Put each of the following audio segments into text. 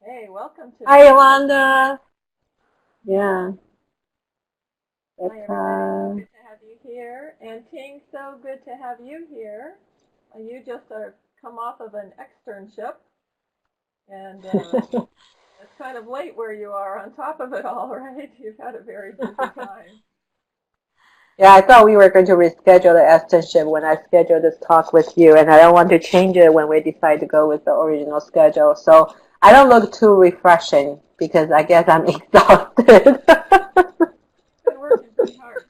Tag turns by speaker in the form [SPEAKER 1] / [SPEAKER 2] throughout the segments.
[SPEAKER 1] Hey, welcome to
[SPEAKER 2] Hi, Yolanda. Yeah,
[SPEAKER 1] Hi,
[SPEAKER 2] that's
[SPEAKER 1] everybody. Good to have you here. And Ting, so good to have you here. You just are come off of an externship, and it's kind of late where you are on top of it all, right? You've had a very busy time.
[SPEAKER 2] yeah. I thought we were going to reschedule the extension when I scheduled this talk with you, and I don't want to change it when we decide to go with the original schedule. So I don't look too refreshing because I guess I'm exhausted.
[SPEAKER 1] You've been working pretty hard.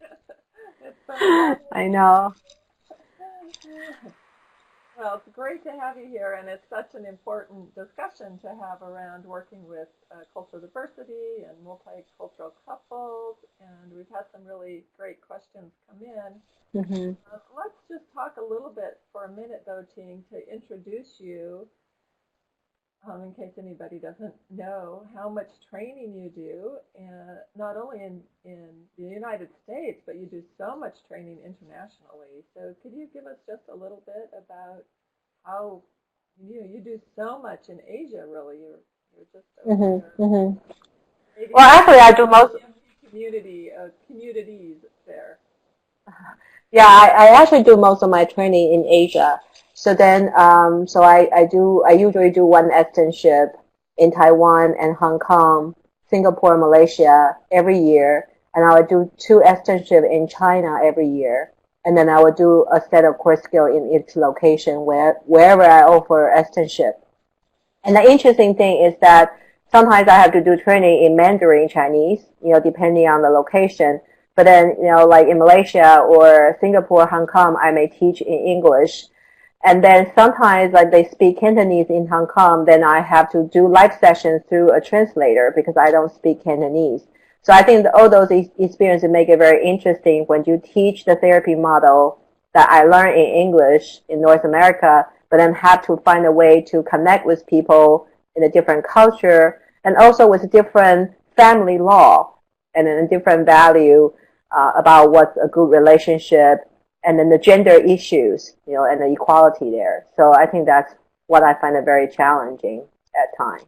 [SPEAKER 1] It's been a long
[SPEAKER 2] I
[SPEAKER 1] week.
[SPEAKER 2] know.
[SPEAKER 1] Well, it's great to have you here, and it's such an important discussion to have around working with cultural diversity and multicultural couples. And we've had some really great questions come in.
[SPEAKER 2] Hmm.
[SPEAKER 1] Let's just talk a little bit for a minute, though, Ting, to introduce you, in case anybody doesn't know how much training you do, and not only in the United States, but you do so much training internationally. So could you give us just a little bit about how you do so much in Asia, really? You're just over
[SPEAKER 2] Hmm.
[SPEAKER 1] there
[SPEAKER 2] Hmm.
[SPEAKER 1] creating
[SPEAKER 2] Well,
[SPEAKER 1] a
[SPEAKER 2] actually, I do most.
[SPEAKER 1] GMP community, communities there.
[SPEAKER 2] Yeah, I actually do most of my training in Asia. So then, I usually do one externship in Taiwan and Hong Kong, Singapore, Malaysia every year, and I would do two externship in China every year, and then I would do a set of course skill in each location wherever I offer externship. And the interesting thing is that sometimes I have to do training in Mandarin Chinese, depending on the location. But then, like in Malaysia or Singapore, Hong Kong, I may teach in English. And then sometimes, like they speak Cantonese in Hong Kong, then I have to do live sessions through a translator because I don't speak Cantonese. So I think that all those experiences make it very interesting when you teach the therapy model that I learned in English in North America, but then have to find a way to connect with people in a different culture and also with different family law and then a different value about what's a good relationship and then the gender issues, and the equality there. So I think that's what I find it very challenging at times.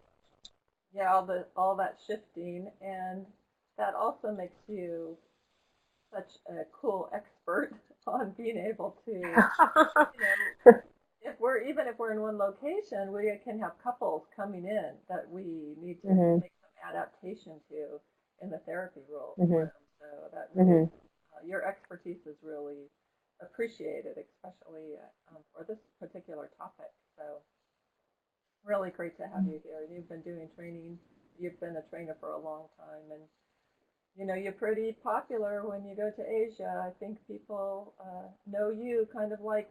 [SPEAKER 1] Yeah, all that shifting, and that also makes you such a cool expert on being able to, you know, if we're in one location, we can have couples coming in that we need to
[SPEAKER 2] Hmm.
[SPEAKER 1] make some adaptation to in the therapy
[SPEAKER 2] Hmm.
[SPEAKER 1] room. So that really,
[SPEAKER 2] Hmm.
[SPEAKER 1] your expertise is really appreciated, especially for this particular topic. So really great to have you here. You've been doing training. You've been a trainer for a long time, and you're pretty popular when you go to Asia. I think people know you kind of like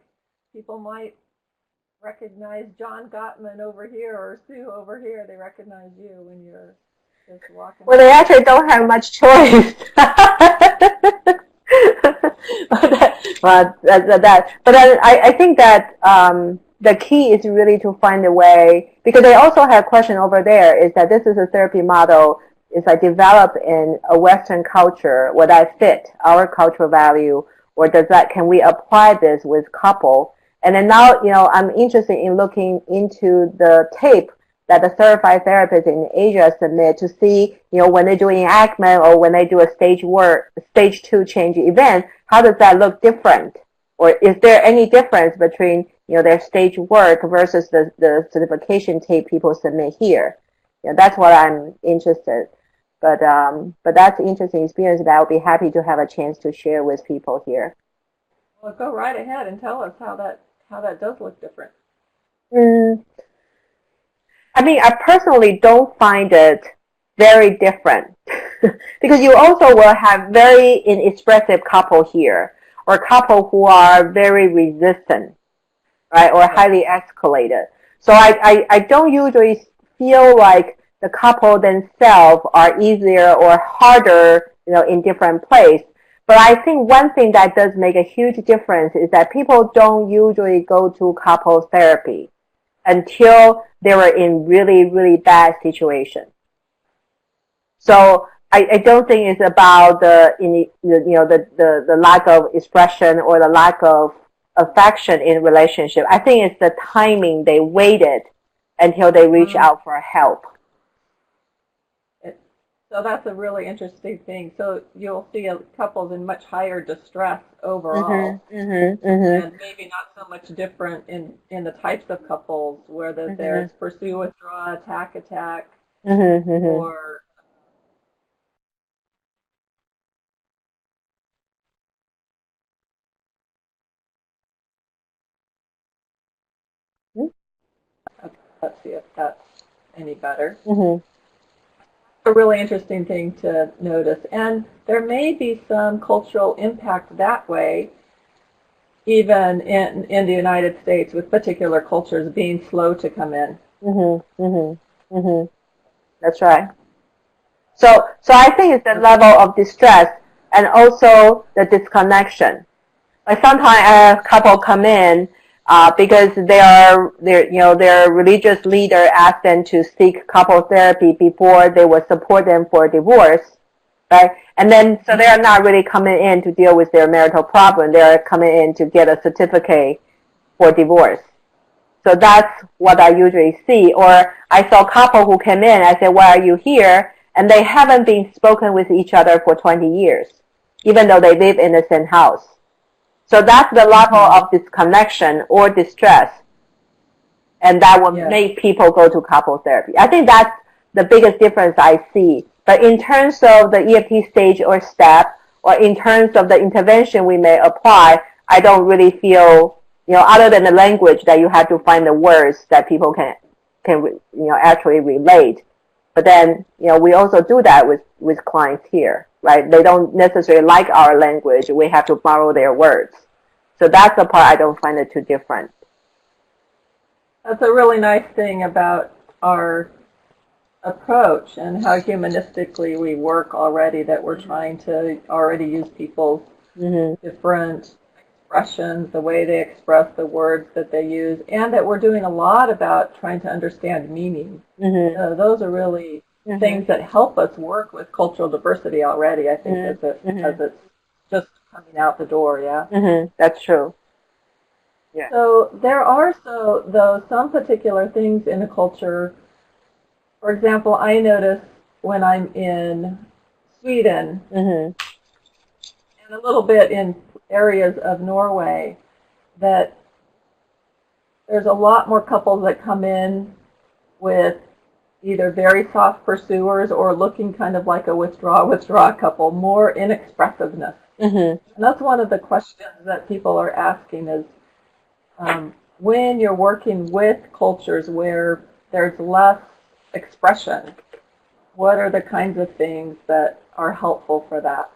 [SPEAKER 1] people might recognize John Gottman over here or Sue over here. They recognize you when you're just walking
[SPEAKER 2] Well, they
[SPEAKER 1] around.
[SPEAKER 2] actually don't have much choice. But I think that the key is really to find a way, because they also have a question over there, is that this is a therapy model is like developed in a Western culture. Would that fit our cultural value, or can we apply this with couple? And then now, I'm interested in looking into the tape that the certified therapists in Asia submit to see, when they're doing enactment or when they do a stage two change event, how does that look different? Or is there any difference between, their stage work versus the certification tape people submit here? That's what I'm interested. But that's an interesting experience that I'll be happy to have a chance to share with people here.
[SPEAKER 1] Well, go right ahead and tell us how that does look different.
[SPEAKER 2] Mm, I mean, I personally don't find it very different because you also will have very inexpressive couple here or couple who are very resistant, right, or
[SPEAKER 1] Yeah.
[SPEAKER 2] highly escalated. So I don't usually feel like the couple themselves are easier or harder, in different place. But I think one thing that does make a huge difference is that people don't usually go to couple therapy until they were in really, really bad situation. So I don't think it's about the lack of expression or the lack of affection in relationship. I think it's the timing they waited until they reach
[SPEAKER 1] Mm.
[SPEAKER 2] out for help.
[SPEAKER 1] So that's a really interesting thing. So you'll see couples in much higher distress overall, and maybe not so much different in the types of couples, whether there's pursue, withdraw, attack, attack, or let's see if that's any better. A really interesting thing to notice, and there may be some cultural impact that way, even in the United States, with particular cultures being slow to come in.
[SPEAKER 2] That's right. So I think it's the level of distress and also the disconnection. Like sometimes a couple come in because their religious leader asked them to seek couple therapy before they would support them for divorce, right? And then so they are not really coming in to deal with their marital problem. They are coming in to get a certificate for divorce. So that's what I usually see. Or I saw a couple who came in. I said, "Why are you here?" And they haven't been spoken with each other for 20 years, even though they live in the same house. So that's the level of disconnection or distress, and that will make people go to couple therapy. I think that's the biggest difference I see. But in terms of the EFT stage or step, or in terms of the intervention we may apply, I don't really feel, other than the language that you have to find the words that people can actually relate. But then, we also do that with clients here, right? They don't necessarily like our language. We have to borrow their words. So that's the part I don't find it too different.
[SPEAKER 1] That's a really nice thing about our approach and how humanistically we work already, that we're trying to already use people's different expressions, the way they express the words that they use, and that we're doing a lot about trying to understand meaning. Those are really things that help us work with cultural diversity already, I think, as it's just coming out the door,
[SPEAKER 2] That's true. Yeah.
[SPEAKER 1] So there are, though, some particular things in the culture. For example, I notice when I'm in Sweden and a little bit in areas of Norway that there's a lot more couples that come in with either very soft pursuers or looking kind of like a withdraw couple, more inexpressiveness. And that's one of the questions that people are asking is, when you're working with cultures where there's less expression, what are the kinds of things that are helpful for that?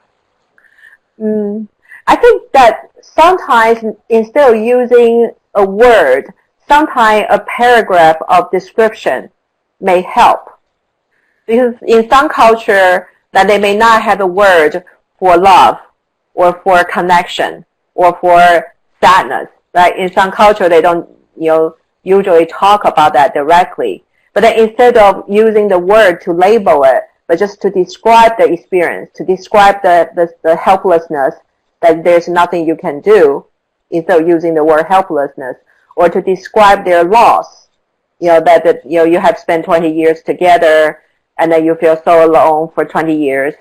[SPEAKER 2] I think that sometimes instead of using a word, sometimes a paragraph of description may help. Because in some culture that they may not have a word for love or for connection or for sadness, right? In some culture they don't, usually talk about that directly. But then instead of using the word to label it, but just to describe the experience, to describe the helplessness, that there's nothing you can do, instead of using the word helplessness, or to describe their loss, that you have spent 20 years together and then you feel so alone for 20 years,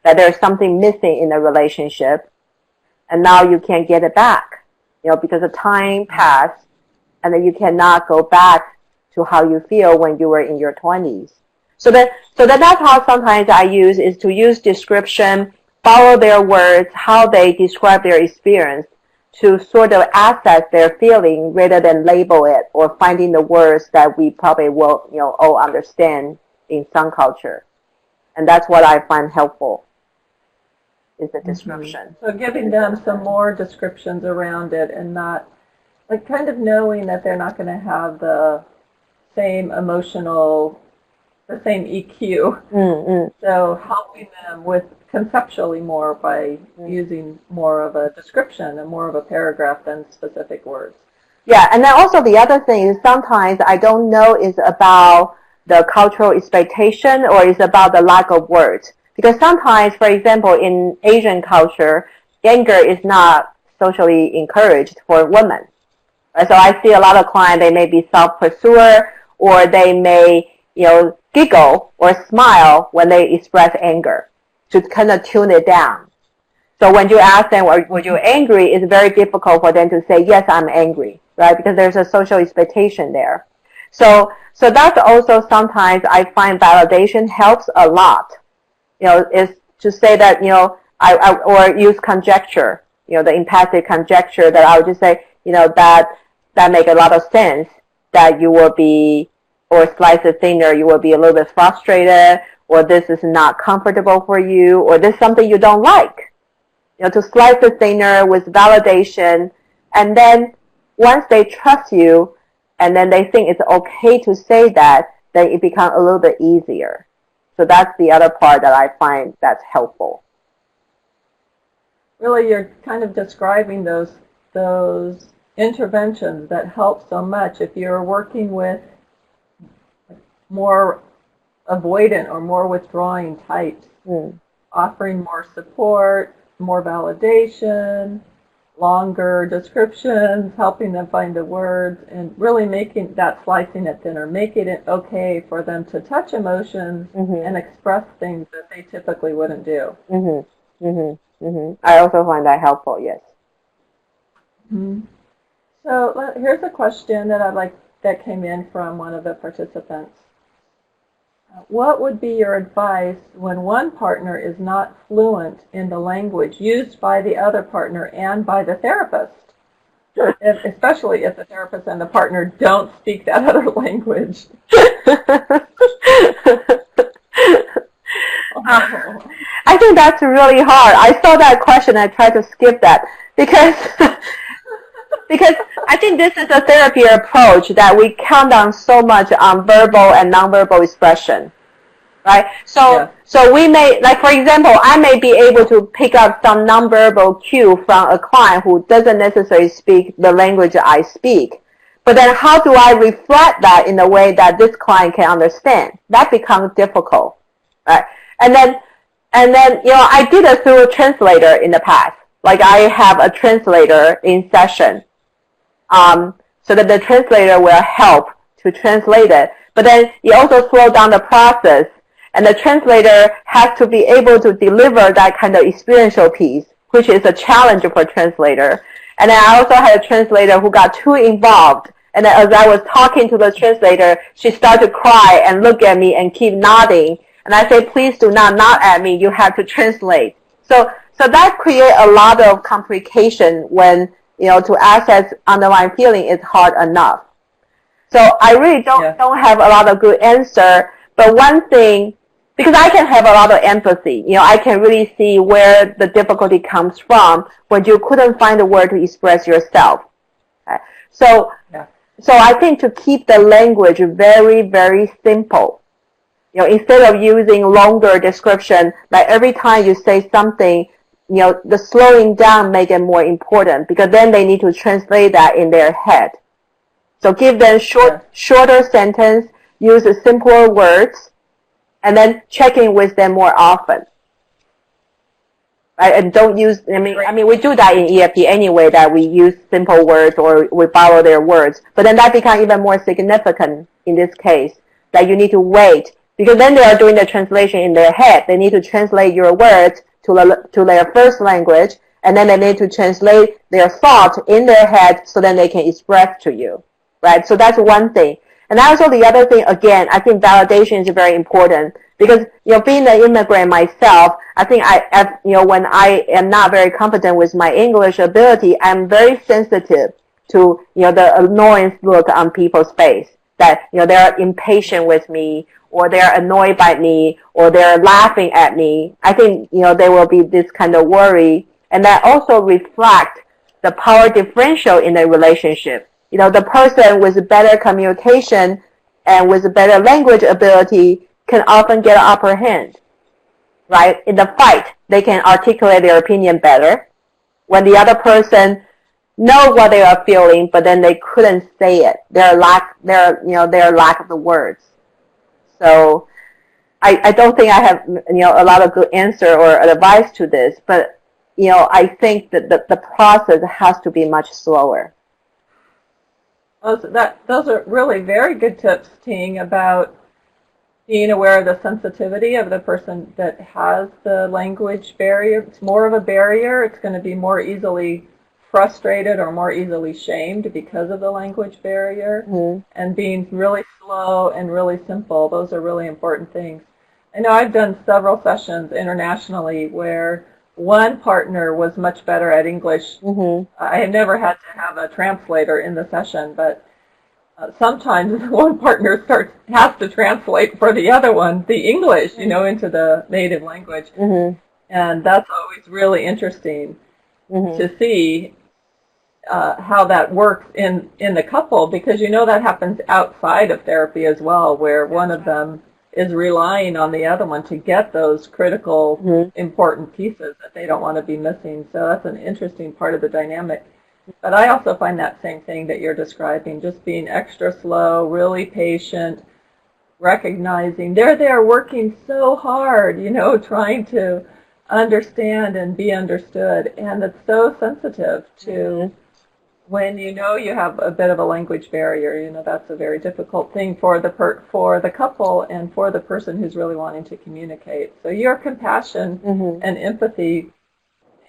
[SPEAKER 2] that there's something missing in the relationship, and now you can't get it back, because the time passed, and then you cannot go back to how you feel when you were in your 20s. So that's how sometimes I use, is to use description, follow their words, how they describe their experience, to sort of assess their feeling rather than label it or finding the words that we probably will, all understand in some culture. And that's what I find helpful, is the description.
[SPEAKER 1] So giving them some more descriptions around it, and not, like, kind of knowing that they're not going to have the same the same EQ. So helping them with conceptually more by using more of a description and more of a paragraph than specific words.
[SPEAKER 2] Yeah, and then also the other thing is sometimes I don't know is about the cultural expectation or is about the lack of words. Because sometimes, for example, in Asian culture, anger is not socially encouraged for women. So I see a lot of clients, they may be self-pursuer, or they may giggle or smile when they express anger to kind of tune it down. So when you ask them, were you angry, it's very difficult for them to say, yes, I'm angry, right? Because there's a social expectation there. So that's also sometimes I find validation helps a lot. Is to say that, or use conjecture, the empathic conjecture that I would just say, that make a lot of sense that you will be, or slice it thinner, you will be a little bit frustrated, or this is not comfortable for you, or this is something you don't like. To slice it thinner with validation, and then once they trust you, and then they think it's okay to say that, then it becomes a little bit easier. So that's the other part that I find that's helpful.
[SPEAKER 1] Really, you're kind of describing those interventions that help so much. If you're working with more avoidant or more withdrawing types, offering more support, more validation, longer descriptions, helping them find the words, and really making that slicing it thinner, making it okay for them to touch emotions and express things that they typically wouldn't do.
[SPEAKER 2] I also find that helpful, yes.
[SPEAKER 1] So here's a question that came in from one of the participants. What would be your advice when one partner is not fluent in the language used by the other partner and by the therapist? Especially if the therapist and the partner don't speak that other language.
[SPEAKER 2] I think that's really hard. I saw that question and I tried to skip that because I think this is a therapy approach that we count on so much on verbal and nonverbal expression, right? So we may, like for example, I may be able to pick up some nonverbal cue from a client who doesn't necessarily speak the language I speak. But then how do I reflect that in a way that this client can understand? That becomes difficult, right? And then I did it through a translator in the past. Like I have a translator in session. So that the translator will help to translate it. But then you also slow down the process, and the translator has to be able to deliver that kind of experiential piece, which is a challenge for a translator. And then I also had a translator who got too involved. And then as I was talking to the translator, she started to cry and look at me and keep nodding. And I said, please do not nod at me. You have to translate. So that creates a lot of complication when, to access underlying feeling is hard enough. So I really don't have a lot of good answer. But one thing, because I can have a lot of empathy, I can really see where the difficulty comes from when you couldn't find a word to express yourself. Okay? So I think to keep the language very, very simple, instead of using longer description, like every time you say something, the slowing down make it more important because then they need to translate that in their head. So give them shorter sentence, use simpler words, and then check in with them more often. Right? And don't use, I mean, we do that in EFT anyway, that we use simple words or we borrow their words. But then that becomes even more significant in this case, that you need to wait because then they are doing the translation in their head. They need to translate your words to their first language, and then they need to translate their thought in their head so then they can express to you, right? So that's one thing. And also the other thing, again, I think validation is very important because, being an immigrant myself, I think when I am not very confident with my English ability, I'm very sensitive to, the annoyance look on people's face that, they're impatient with me, or they're annoyed by me, or they're laughing at me. I think, there will be this kind of worry. And that also reflects the power differential in the relationship. The person with better communication and with better language ability can often get an upper hand, right? In the fight, they can articulate their opinion better. When the other person know what they are feeling, but then they couldn't say it. Their lack of the words. So I don't think I have, a lot of good answer or advice to this, but, I think that the process has to be much slower.
[SPEAKER 1] Those are really very good tips, Ting, about being aware of the sensitivity of the person that has the language barrier. It's more of a barrier. It's going to be more easily frustrated or more easily shamed because of the language barrier. And being really slow and really simple, those are really important things. I know I've done several sessions internationally where one partner was much better at English. I have never had to have a translator in the session, but sometimes one partner has to translate for the other one the English, into the native language. And that's always really interesting to see how that works in the couple, because that happens outside of therapy as well, where one of them is relying on the other one to get those critical, important pieces that they don't want to be missing. So that's an interesting part of the dynamic. But I also find that same thing that you're describing, just being extra slow, really patient, recognizing they're there working so hard, trying to understand and be understood. And it's so sensitive to when you have a bit of a language barrier. That's a very difficult thing for the couple and for the person who's really wanting to communicate. So your compassion and empathy,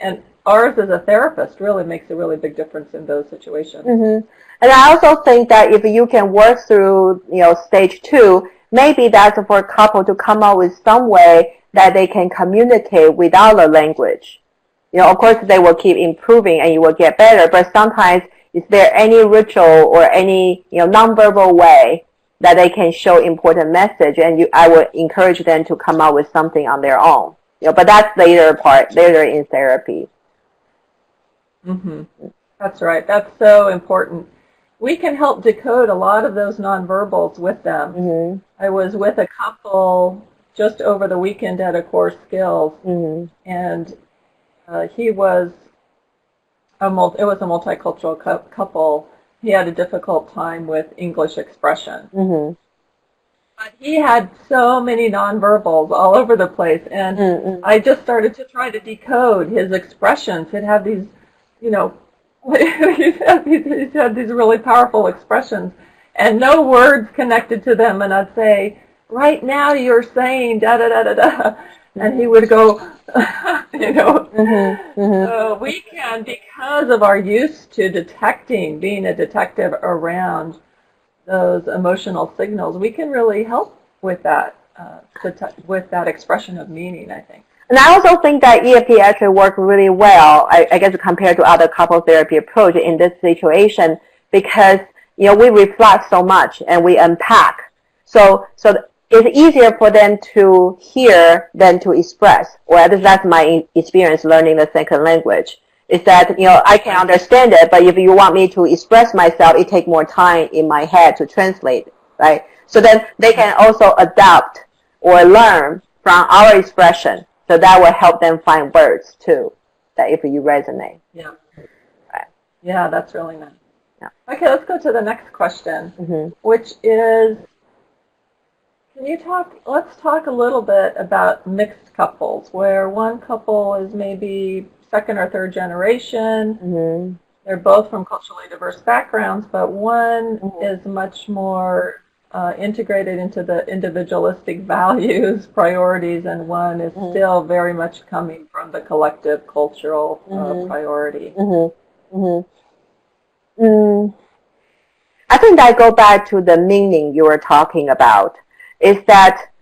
[SPEAKER 1] and ours as a therapist, really makes a really big difference in those situations.
[SPEAKER 2] And I also think that if you can work through, stage 2, maybe that's for a couple to come up with some way that they can communicate without the language. Of course, they will keep improving and you will get better, but sometimes is there any ritual or any, nonverbal way that they can show important message, and I would encourage them to come up with something on their own. But that's later in therapy.
[SPEAKER 1] That's right. That's so important. We can help decode a lot of those nonverbals with them. I was with a couple just over the weekend at a Core Skills, and it was a multicultural couple. He had a difficult time with English expression. But he had so many nonverbals all over the place, and I just started to try to decode his expressions. He'd have these, he's had these really powerful expressions, and no words connected to them. And I'd say, right now you're saying da da da da da, and he would go, So we can, because of our use to detecting, being a detective around those emotional signals, we can really help with that, with that expression of meaning, I think.
[SPEAKER 2] And I also think that EFT actually worked really well, I guess, compared to other couple therapy approach in this situation, because, we reflect so much and we unpack. So it's easier for them to hear than to express, or at least that's my experience learning the second language, is that, I can understand it, but if you want me to express myself, it takes more time in my head to translate, right? So then they can also adapt or learn from our expression. So that will help them find words too, that if you resonate.
[SPEAKER 1] Yeah.
[SPEAKER 2] Right.
[SPEAKER 1] Yeah, that's really nice.
[SPEAKER 2] Yeah.
[SPEAKER 1] Okay, let's go to the next question, which is, let's talk a little bit about mixed couples, where one couple is maybe second or third generation. They're both from culturally diverse backgrounds, but one is much more integrated into the individualistic values, priorities, and one is still very much coming from the collective cultural priority.
[SPEAKER 2] I think I go back to the meaning you were talking about, is that,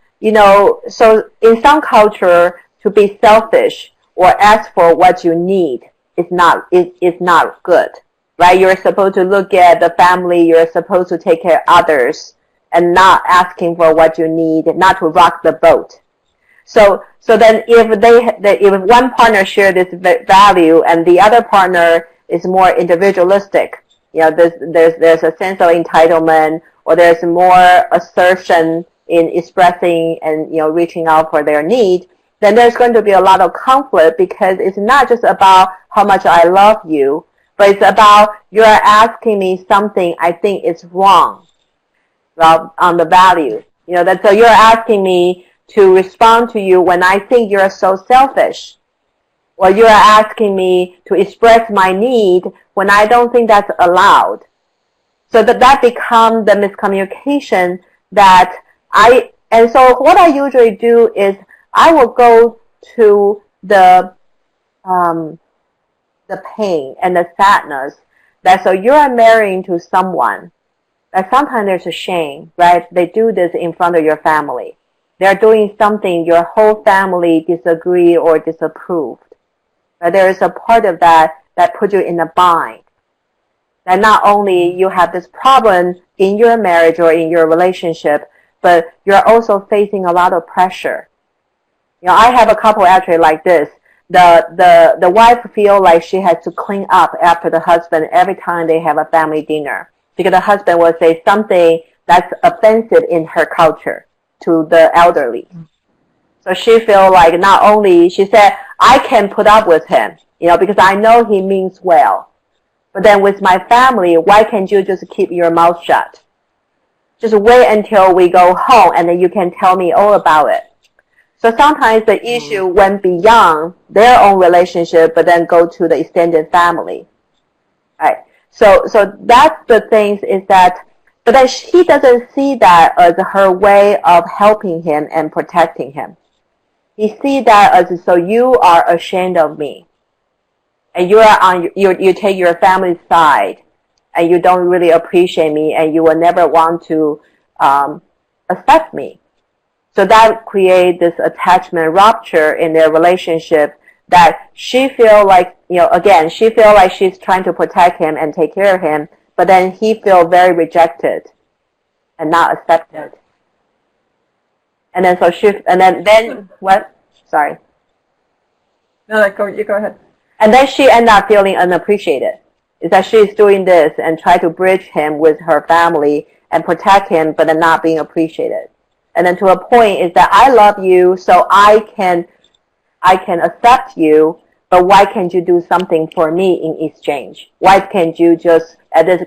[SPEAKER 2] so in some culture, to be selfish or ask for what you need is not good, right? You're supposed to look at the family, you're supposed to take care of others, and not asking for what you need, not to rock the boat. So then if one partner shares this value and the other partner is more individualistic, there's a sense of entitlement, or there's more assertion in expressing and reaching out for their need, then there's going to be a lot of conflict, because it's not just about how much I love you, but it's about you're asking me something I think is wrong. Well, on the value, so you're asking me to respond to you when I think you're so selfish, or you're asking me to express my need when I don't think that's allowed. So that becomes the miscommunication, that I And so what I usually do is I will go to the pain and the sadness that so you are marrying to someone that sometimes there's a shame, right? They do this in front of your family. They're doing something your whole family disagree or disapproved. Right? There is a part of that that puts you in a bind. That not only you have this problem in your marriage or in your relationship, but you're also facing a lot of pressure. You know, I have a couple actually like this. The wife feel like she has to clean up after the husband every time they have a family dinner because the husband will say something that's offensive in her culture to the elderly. So she feel like not only, she said, I can put up with him, you know, because I know he means well. But then with my family, why can't you just keep your mouth shut? Just wait until we go home and then you can tell me all about it. So sometimes the issue went beyond their own relationship, but then go to the extended family. Right? So that's the things is that, but then he doesn't see that as her way of helping him and protecting him. He sees that as, so you are ashamed of me. And you are on, you take your family's side, and you don't really appreciate me, and you will never want to accept me. So that creates this attachment rupture in their relationship that she feel like, you know, again, she feel like she's trying to protect him and take care of him, but then he feel very rejected and not accepted. And then so then what? Sorry.
[SPEAKER 1] No, you go ahead.
[SPEAKER 2] And then she end up feeling unappreciated. Is that she's doing this and try to bridge him with her family and protect him, but then not being appreciated. And then to a point is that I love you, so I can accept you, but why can't you do something for me in exchange? Why can't you just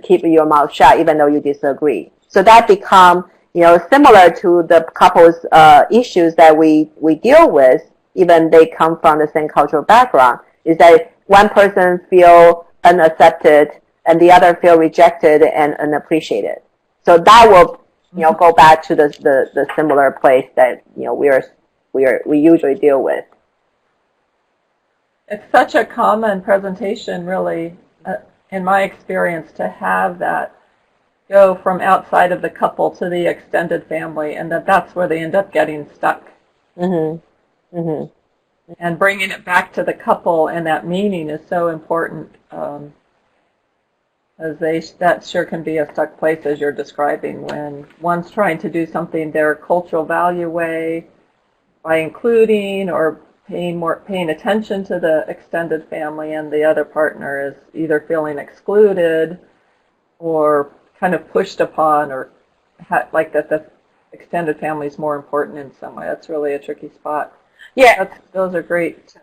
[SPEAKER 2] keep your mouth shut even though you disagree? So that become, you know, similar to the couple's issues that we deal with, even they come from the same cultural background, is that one person feel unaccepted and the other feel rejected and unappreciated. So that will, you know, go back to the similar place that, you know, we usually deal with.
[SPEAKER 1] It's such a common presentation, really, in my experience, to have that go from outside of the couple to the extended family, and that's where they end up getting stuck.
[SPEAKER 2] Mm-hmm. Mm-hmm.
[SPEAKER 1] And bringing it back to the couple and that meaning is so important, as that sure can be a stuck place, as you're describing, when one's trying to do something their cultural value way by including or paying attention to the extended family, and the other partner is either feeling excluded or kind of pushed upon, or like that the extended family is more important in some way. That's really a tricky spot.
[SPEAKER 2] Yeah,
[SPEAKER 1] those are great.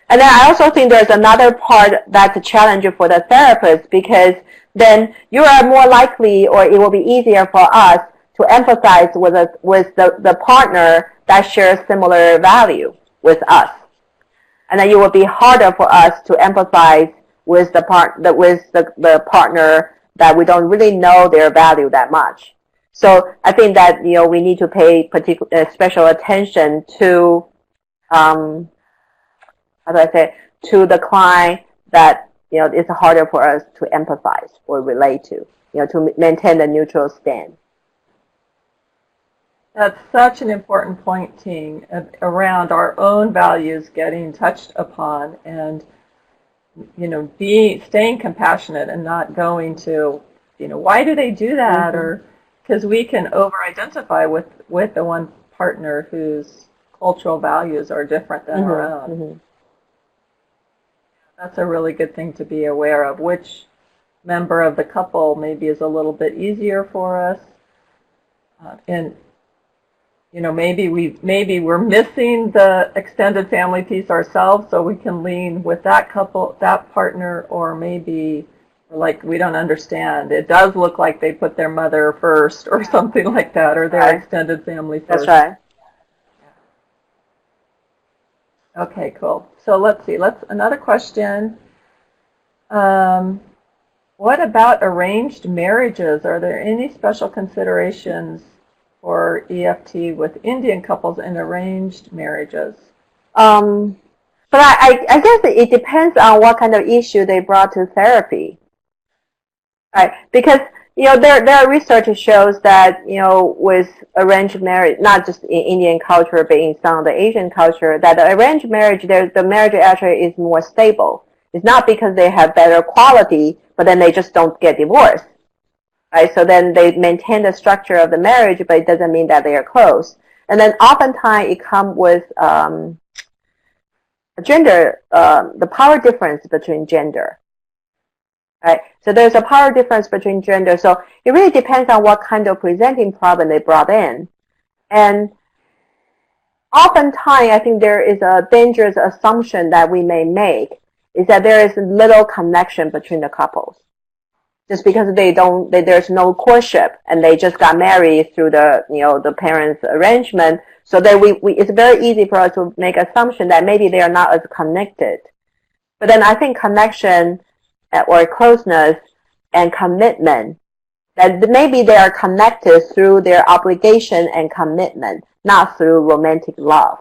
[SPEAKER 2] And then I also think there's another part that's a challenge for the therapist, because then you are more likely, or it will be easier for us to empathize with the partner that shares similar value with us. And then it will be harder for us to empathize with the partner that we don't really know their value that much. So I think that, you know, we need to pay special attention to to the client that, you know, it's harder for us to empathize or relate to, you know, to maintain a neutral stand.
[SPEAKER 1] That's such an important point, Ting, around our own values getting touched upon, and, you know, staying compassionate and not going to, you know, why do they do that? Mm-hmm. Or because we can over-identify with the one partner whose cultural values are different than our own. Mm-hmm. That's a really good thing to be aware of. Which member of the couple maybe is a little bit easier for us, and, you know, maybe we're missing the extended family piece ourselves, so we can lean with that couple, that partner, or maybe like we don't understand. It does look like they put their mother first, or something like that, or their extended family first.
[SPEAKER 2] That's right.
[SPEAKER 1] Okay, cool. So let's see. Another question. What about arranged marriages? Are there any special considerations for EFT with Indian couples in arranged marriages?
[SPEAKER 2] But I guess it depends on what kind of issue they brought to therapy. Right, because there are research shows that with arranged marriage, not just in Indian culture but in some of the Asian culture, that the arranged marriage, the marriage actually is more stable. It's not because they have better quality, but then they just don't get divorced. Right, so then they maintain the structure of the marriage, but it doesn't mean that they are close. And then oftentimes it comes with gender, the power difference between gender. Right? So there's a power difference between gender. So it really depends on what kind of presenting problem they brought in. And oftentimes, I think there is a dangerous assumption that we may make is that there is little connection between the couples. Just because there's no courtship and they just got married through the parents' arrangement. So that it's very easy for us to make assumption that maybe they are not as connected. But then I think connection or closeness and commitment, that maybe they are connected through their obligation and commitment, not through romantic love.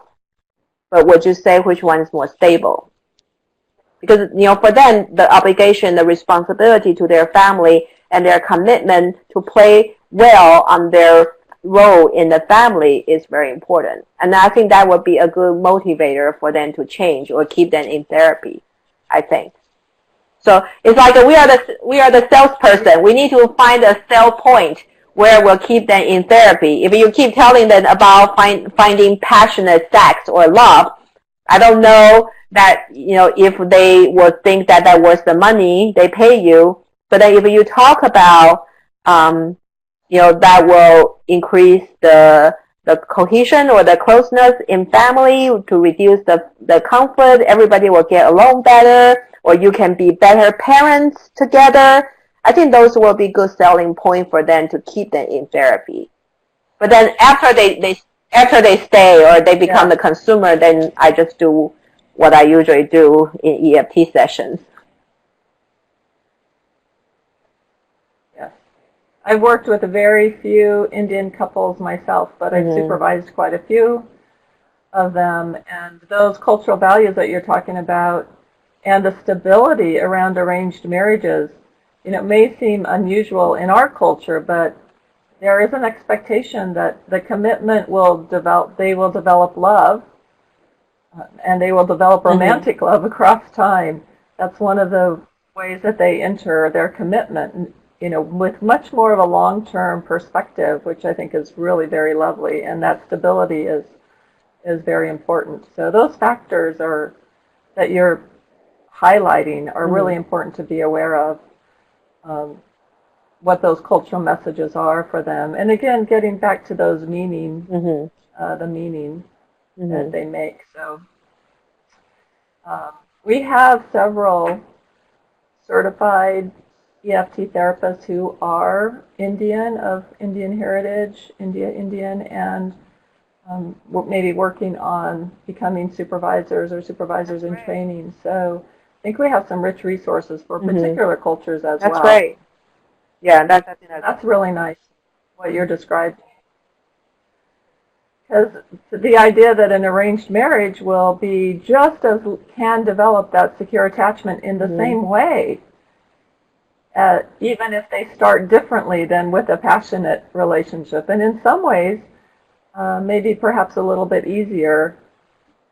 [SPEAKER 2] But would you say which one is more stable? Because, for them, the obligation, the responsibility to their family and their commitment to play well on their role in the family is very important. And I think that would be a good motivator for them to change or keep them in therapy, I think. So it's like we are the salesperson. We need to find a sell point where we'll keep them in therapy. If you keep telling them about finding passionate sex or love, I don't know that if they would think that was the money they pay you. But then if you talk about that will increase the cohesion or the closeness in family to reduce the conflict. Everybody will get along better. Or you can be better parents together. I think those will be good selling point for them to keep them in therapy. But then after they stay or they become the consumer, then I just do what I usually do in EFT sessions.
[SPEAKER 1] Yes. I've worked with very few Indian couples myself, but I've supervised quite a few of them. And those cultural values that you're talking about and the stability around arranged marriages, may seem unusual in our culture, but there is an expectation that the commitment they will develop love, and they will develop romantic love across time. That's one of the ways that they enter their commitment, with much more of a long-term perspective, which I think is really very lovely, and that stability is very important. So those factors that you're highlighting are really important to be aware of, what those cultural messages are for them. And again, getting back to those meaning, the meaning that they make. So we have several certified EFT therapists who are of Indian heritage, Indian, and maybe working on becoming supervisors in training. So I think we have some rich resources for particular cultures as well.
[SPEAKER 2] That's great. Yeah,
[SPEAKER 1] that's really nice, what you're describing. Because the idea that an arranged marriage will be just as can develop that secure attachment in the same way, even if they start differently than with a passionate relationship. And in some ways, maybe perhaps a little bit easier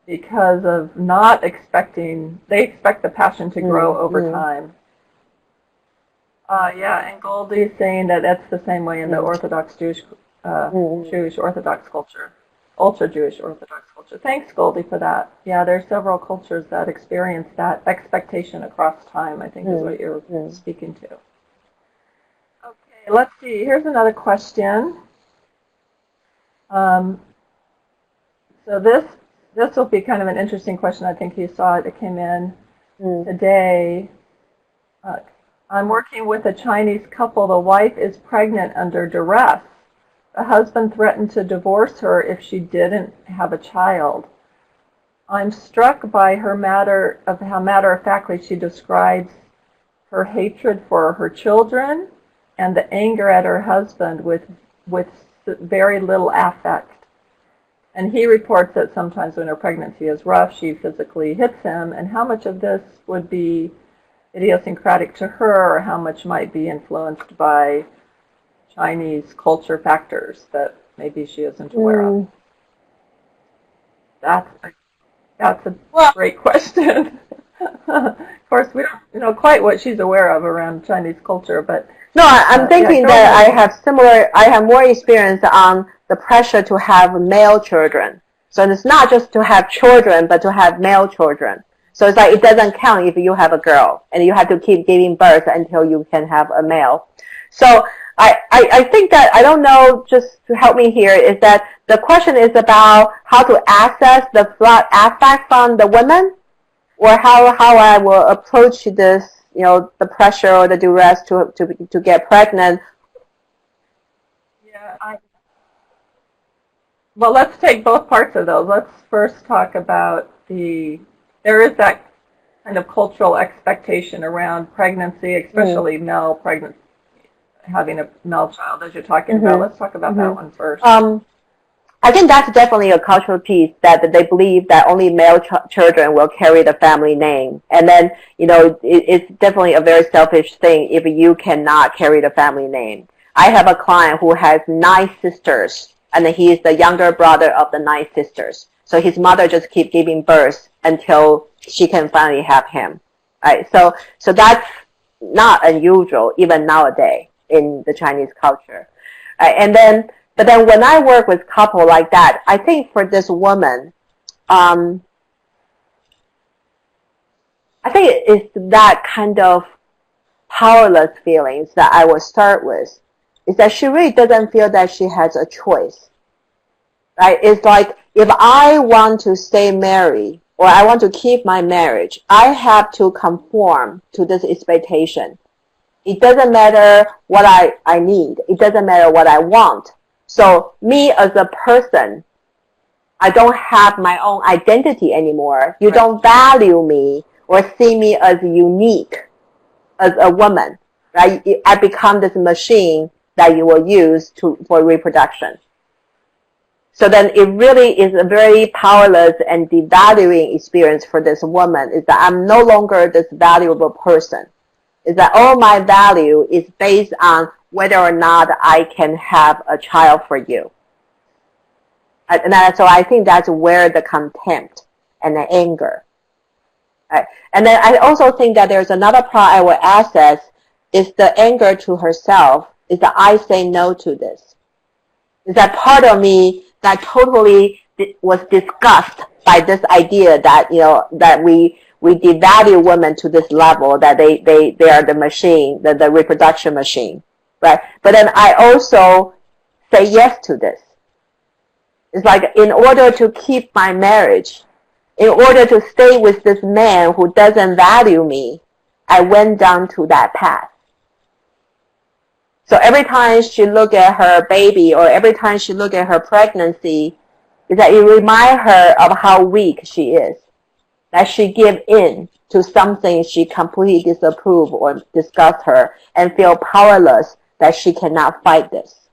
[SPEAKER 1] because of not they expect the passion to grow over time. And Goldie's saying that that's the same way in the Orthodox Jewish Orthodox culture, ultra-Jewish Orthodox culture. Thanks, Goldie, for that. Yeah, there are several cultures that experience that expectation across time, I think is what you're speaking to. Okay, let's see. Here's another question. So this will be kind of an interesting question. I think you saw it. It came in today. I'm working with a Chinese couple. The wife is pregnant under duress. The husband threatened to divorce her if she didn't have a child. I'm struck by how matter-of-factly she describes her hatred for her children and the anger at her husband with very little affect. And he reports that sometimes when her pregnancy is rough, she physically hits him. And how much of this would be idiosyncratic to her, or how much might be influenced by Chinese culture factors that maybe she isn't aware of? That's a great question. Of course, we don't know quite what she's aware of around Chinese culture, but
[SPEAKER 2] no, I'm thinking that I have more experience on the pressure to have male children. So it's not just to have children, but to have male children. So it's like it doesn't count if you have a girl, and you have to keep giving birth until you can have a male. So I think that, I don't know, just to help me here, is that the question is about how to access the flood affect from the women, or how I will approach this, the pressure or the duress to get pregnant.
[SPEAKER 1] Yeah, well, let's take both parts of those. Let's first talk about there is that kind of cultural expectation around pregnancy, especially male pregnancy, having a male child, as you're talking about. Let's talk about that one first.
[SPEAKER 2] I think that's definitely a cultural piece, that they believe that only male children will carry the family name. And then, it's definitely a very selfish thing if you cannot carry the family name. I have a client who has 9 sisters, and he is the younger brother of the 9 sisters. So his mother just keeps giving birth until she can finally have him. Right? So that's not unusual even nowadays in the Chinese culture. Right? But then when I work with couple like that, I think for this woman, I think it's that kind of powerless feelings that I will start with, is that she really doesn't feel that she has a choice. Right? It's like, if I want to stay married, or I want to keep my marriage, I have to conform to this expectation. It doesn't matter what I need. It doesn't matter what I want. So me as a person, I don't have my own identity anymore. You don't value me or see me as unique as a woman, right? I become this machine that you will use for reproduction. So then it really is a very powerless and devaluing experience for this woman, is that I'm no longer this valuable person. Is that all my value is based on whether or not I can have a child for you. So I think that's where the contempt and the anger. Right? And then I also think that there's another part I will access, is the anger to herself, is that I say no to this. Is that part of me that totally was disgusted by this idea that, that we devalue women to this level, that they are the machine, the reproduction machine. Right? But then I also say yes to this. It's like, in order to keep my marriage, in order to stay with this man who doesn't value me, I went down to that path. So every time she look at her baby, or every time she look at her pregnancy, is that it reminds her of how weak she is. That she give in to something she completely disapprove or disgust her, and feel powerless that she cannot fight this.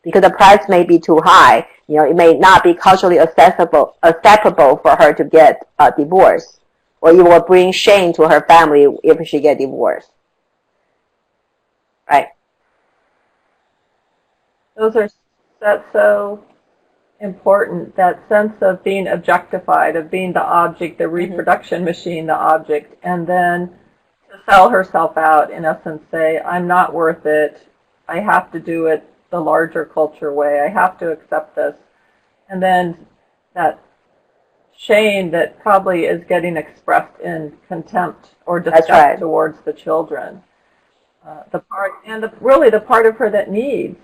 [SPEAKER 2] Because the price may be too high. It may not be culturally acceptable for her to get a divorce. Or it will bring shame to her family if she get divorced. Right?
[SPEAKER 1] That's so important, that sense of being objectified, of being the object, the reproduction machine, the object, and then to sell herself out, in essence, say, I'm not worth it, I have to do it the larger culture way, I have to accept this. And then that shame that probably is getting expressed in contempt or disgust towards the children. The part of her that needs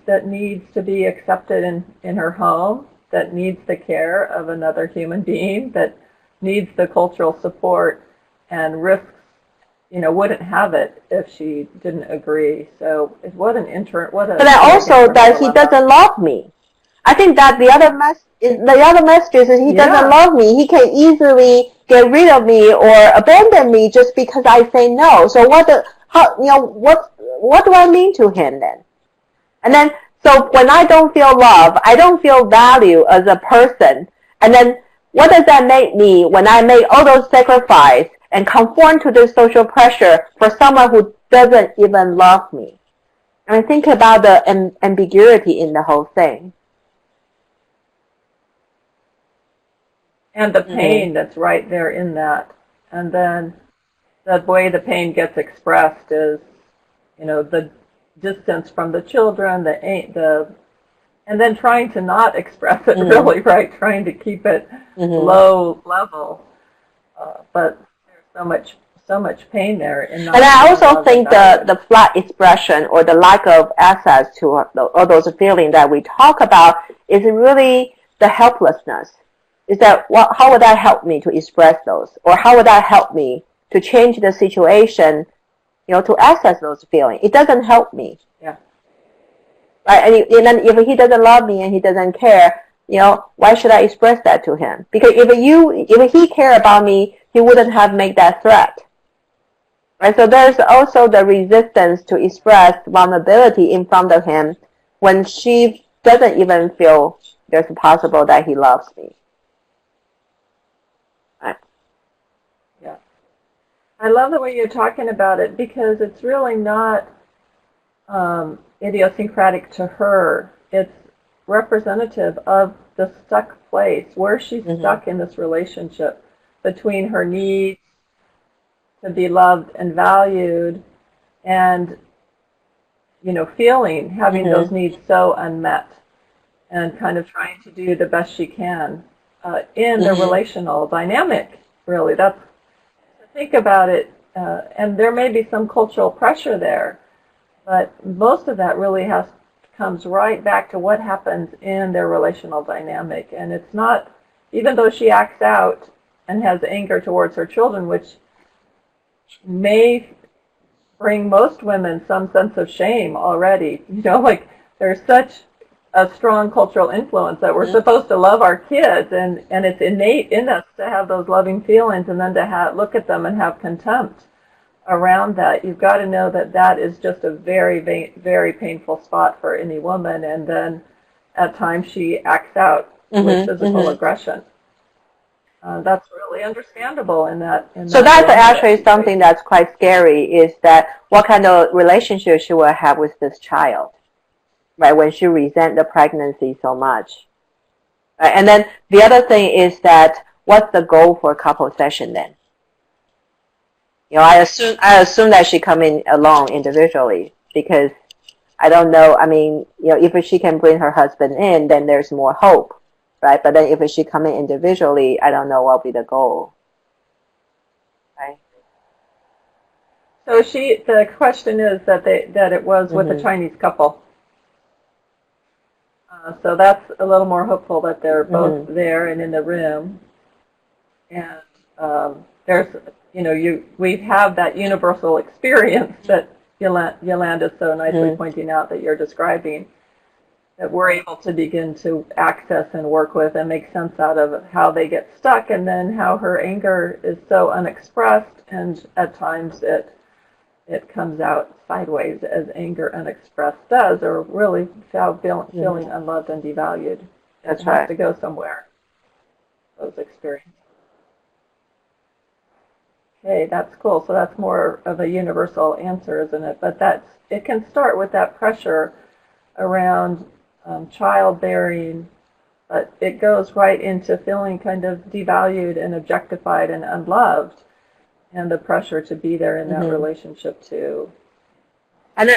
[SPEAKER 1] to be accepted in her home, that needs the care of another human being, that needs the cultural support, and risks, wouldn't have it if she didn't agree. So what an But
[SPEAKER 2] then also that he doesn't love me. I think that the other message is he doesn't love me. He can easily get rid of me or abandon me just because I say no. So what do I mean to him then? And then So when I don't feel love, I don't feel value as a person. And then what does that make me when I make all those sacrifices and conform to this social pressure for someone who doesn't even love me? And I think about the ambiguity in the whole thing.
[SPEAKER 1] And the pain that's right there in that. And then the way the pain gets expressed is, the distance from the children, and then trying to not express it really, right? Trying to keep it low level. But there's so much pain there. And
[SPEAKER 2] I also think the flat expression or the lack of access to all those feelings that we talk about is really the helplessness. Is that how would that help me to express those? Or how would that help me to change the situation, to access those feelings? It doesn't help me.
[SPEAKER 1] Yeah.
[SPEAKER 2] Right? And then if he doesn't love me and he doesn't care, why should I express that to him? Because if he cared about me, he wouldn't have made that threat. Right? So there's also the resistance to express vulnerability in front of him when she doesn't even feel there's possible that he loves me.
[SPEAKER 1] Yeah. I love the way you're talking about it because it's really not idiosyncratic to her. It's representative of the stuck place where she's stuck in this relationship between her needs to be loved and valued and having those needs so unmet and kind of trying to do the best she can in the relational dynamic. Really, that's to think about it, and there may be some cultural pressure there, but most of that really comes right back to what happens in their relational dynamic. And it's not, even though she acts out and has anger towards her children, which may bring most women some sense of shame already. Like there's such a strong cultural influence that we're supposed to love our kids, and it's innate in us to have those loving feelings, and then to look at them and have contempt around that. You've got to know that that is just a very, very painful spot for any woman, and then at times she acts out with physical aggression. That's really understandable in that.
[SPEAKER 2] So that's actually something that's quite scary, is that what kind of relationship she will have with this child, right, when she resents the pregnancy so much. Right? And then the other thing is that what's the goal for a couple session then? I assume that she come in alone individually, because I don't know, if she can bring her husband in, then there's more hope. Right? But then if she come in individually, I don't know what will be the goal. Right?
[SPEAKER 1] So the question is that it was with a Chinese couple. So that's a little more hopeful that they're both there and in the room. And there's, we have that universal experience that Yolanda's so nicely pointing out that you're describing, that we're able to begin to access and work with and make sense out of how they get stuck, and then how her anger is so unexpressed, and at times it comes out sideways, as anger unexpressed does, or really feeling unloved and devalued.
[SPEAKER 2] That's
[SPEAKER 1] it
[SPEAKER 2] right.
[SPEAKER 1] has to go somewhere, those experiences. Okay, that's cool. So that's more of a universal answer, isn't it? But it can start with that pressure around childbearing, but it goes right into feeling kind of devalued and objectified and unloved, and the pressure to be there in that relationship too. And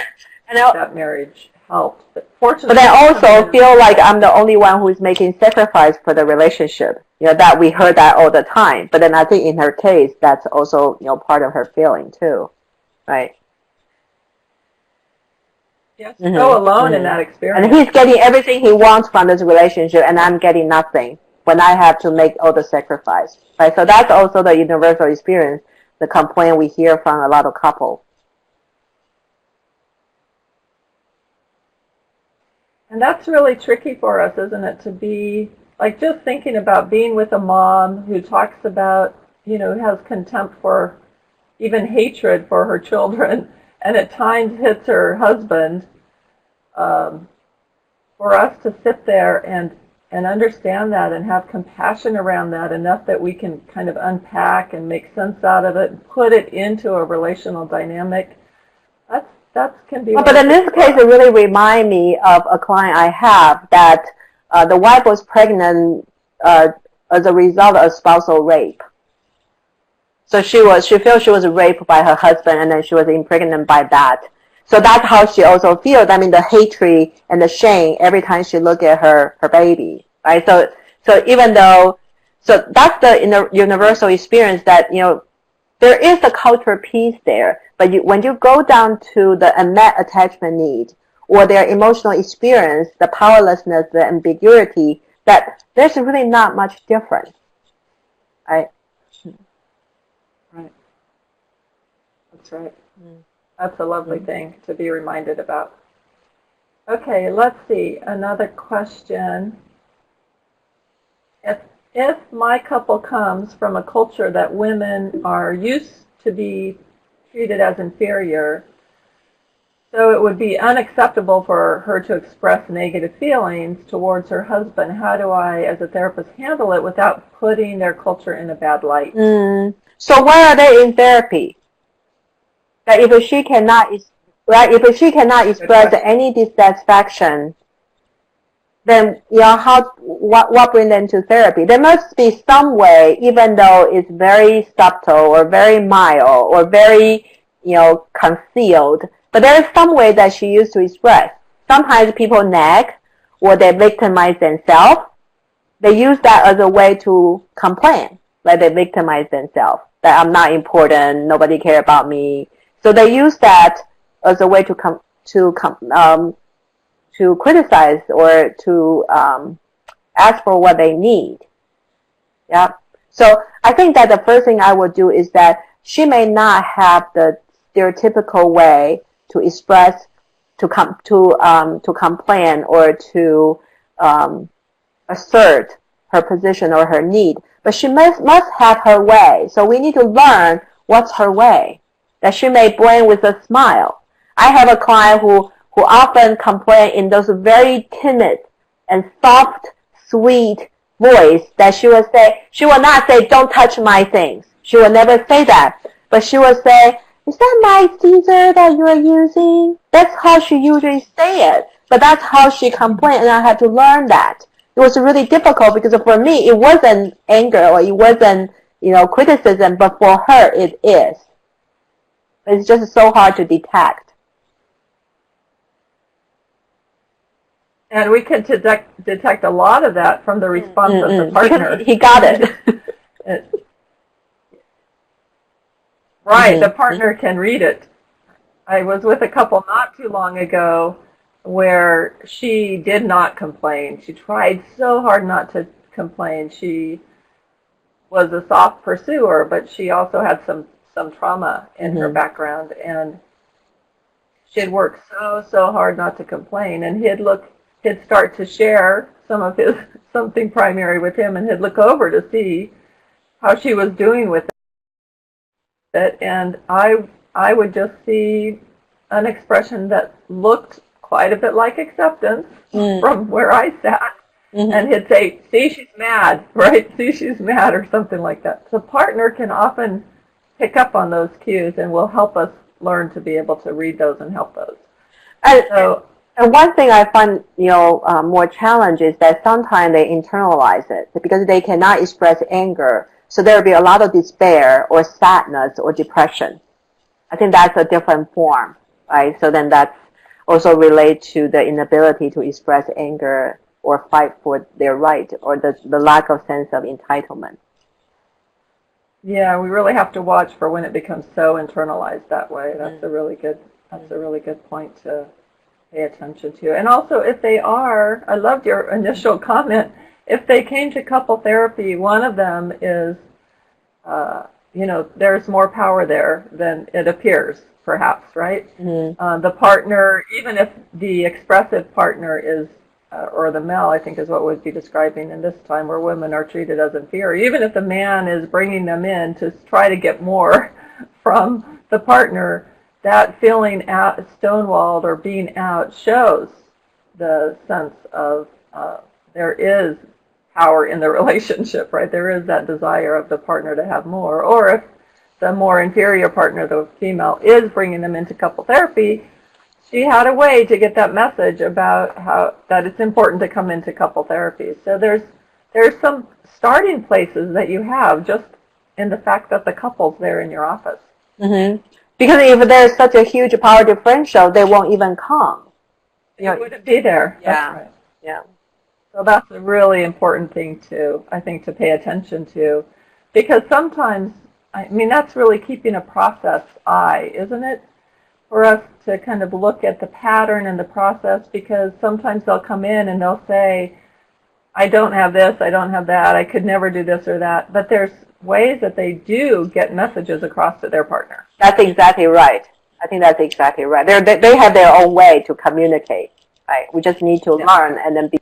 [SPEAKER 1] that marriage helped. But fortunately,
[SPEAKER 2] but I also feel like I'm the only one who's making sacrifice for the relationship. That we heard that all the time. But then I think in her case, that's also part of her feeling too, right?
[SPEAKER 1] Yes, so alone in that experience.
[SPEAKER 2] And he's getting everything he wants from this relationship, and I'm getting nothing when I have to make all the sacrifice. Right? So that's also the universal experience, the complaint we hear from a lot of couples.
[SPEAKER 1] And that's really tricky for us, isn't it, to be, like, just thinking about being with a mom who talks about, has contempt for, even hatred for her children, and at times hits her husband, for us to sit there and understand that and have compassion around that enough that we can kind of unpack and make sense out of it and put it into a relational dynamic, that can be.
[SPEAKER 2] But in this case, it really reminds me of a client I have that the wife was pregnant as a result of spousal rape. So she feels she was raped by her husband, and then she was impregnated by that. So that's how she also feels. I mean, the hatred and the shame every time she look at her baby, right? So even though, so that's the universal experience that, you know, there is a cultural piece there, but when you go down to the unmet attachment need or their emotional experience, the powerlessness, the ambiguity, that there's really not much difference, right?
[SPEAKER 1] Right. That's right. That's a lovely thing to be reminded about. Okay, let's see. Another question. If my couple comes from a culture that women are used to be treated as inferior, so it would be unacceptable for her to express negative feelings towards her husband, how do I, as a therapist, handle it without putting their culture in a bad light?
[SPEAKER 2] So why are they in therapy? That if she cannot, right? If she cannot express any dissatisfaction, then, you know, what bring them to therapy? There must be some way, even though it's very subtle or very mild or very, you know, concealed, but there is some way that she used to express. Sometimes people nag or they victimize themselves. They use that as a way to complain, like they victimize themselves, that I'm not important, nobody care about me. So they use that as a way to criticize or to ask for what they need. Yeah. So I think that the first thing I would do is that she may not have the stereotypical way to express, to complain or to assert her position or her need, but she must have her way. So we need to learn what's her way that she may bring with a smile. I have a client who often complain in those very timid and soft, sweet voice that she will say, she will not say, don't touch my things. She will never say that. But she will say, is that my Caesar that you are using? That's how she usually say it. But that's how she complained, and I had to learn that. It was really difficult because for me, it wasn't anger or it wasn't, you know, criticism, but for her, it is. It's just so hard to detect.
[SPEAKER 1] And we can detect a lot of that from the response of the partner.
[SPEAKER 2] He got it.
[SPEAKER 1] Right, the partner can read it. I was with a couple not too long ago where she did not complain. She tried so hard not to complain. She was a soft pursuer, but she also had some trauma in her background, and she had worked so hard not to complain. And he'd start to share some of his something primary with him, and he'd look over to see how she was doing with it, and I would just see an expression that looked quite a bit like acceptance from where I sat, and he'd say, see, she's mad, right? See, she's mad, or something like that. The partner can often pick up on those cues and will help us learn to be able to read those and help those.
[SPEAKER 2] And one thing I find, you know, more challenge is that sometimes they internalize it because they cannot express anger. So there will be a lot of despair or sadness or depression. I think that's a different form, right? So then that's also related to the inability to express anger or fight for their right, or the lack of sense of entitlement.
[SPEAKER 1] Yeah, we really have to watch for when it becomes so internalized that way. That's a really good point to pay attention to. And also, if they are, I loved your initial comment, if they came to couple therapy, one of them is, you know, there's more power there than it appears, perhaps, right? The partner, even if the expressive partner is, or the male, I think is what we'd be describing in this time where women are treated as inferior, even if the man is bringing them in to try to get more from the partner, that feeling out, stonewalled or being out shows the sense of there is power in the relationship, right? There is that desire of the partner to have more, or if the more inferior partner, the female, is bringing them into couple therapy, she had a way to get that message about how that it's important to come into couple therapy. So there's some starting places that you have just in the fact that the couple's there in your office.
[SPEAKER 2] Mm-hmm. Because if there's such a huge power differential, they won't even come.
[SPEAKER 1] You wouldn't be there.
[SPEAKER 2] Yeah.
[SPEAKER 1] That's right.
[SPEAKER 2] Yeah.
[SPEAKER 1] So that's a really important thing to, I think, to pay attention to, because sometimes, I mean, that's really keeping a process eye, isn't it? For us to kind of look at the pattern and the process, because sometimes they'll come in and they'll say, I don't have this, I don't have that, I could never do this or that, but there's ways that they do get messages across to their partner.
[SPEAKER 2] That's exactly right. I think that's exactly right. They have their own way to communicate. Right? We just need to learn and then be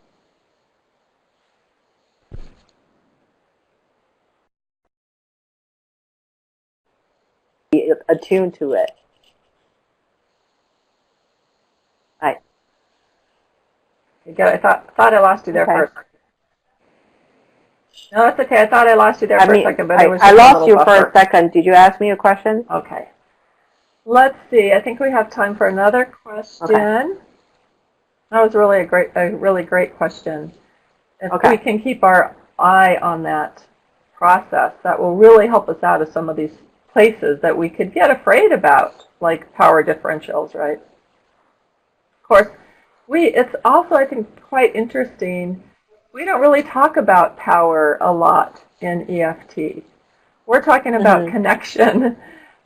[SPEAKER 2] attuned to it. Right.
[SPEAKER 1] I thought I lost you there for a second. No, that's okay. I thought I lost you there for a second, but it was just
[SPEAKER 2] I lost you
[SPEAKER 1] buffer.
[SPEAKER 2] for a second. Did you ask me a question?
[SPEAKER 1] Okay. Let's see. I think we have time for another question. Okay. That was really a really great question. If we can keep our eye on that process, that will really help us out of some of these places that we could get afraid about, like power differentials, right? Of course, it's also, I think, quite interesting. We don't really talk about power a lot in EFT. We're talking about connection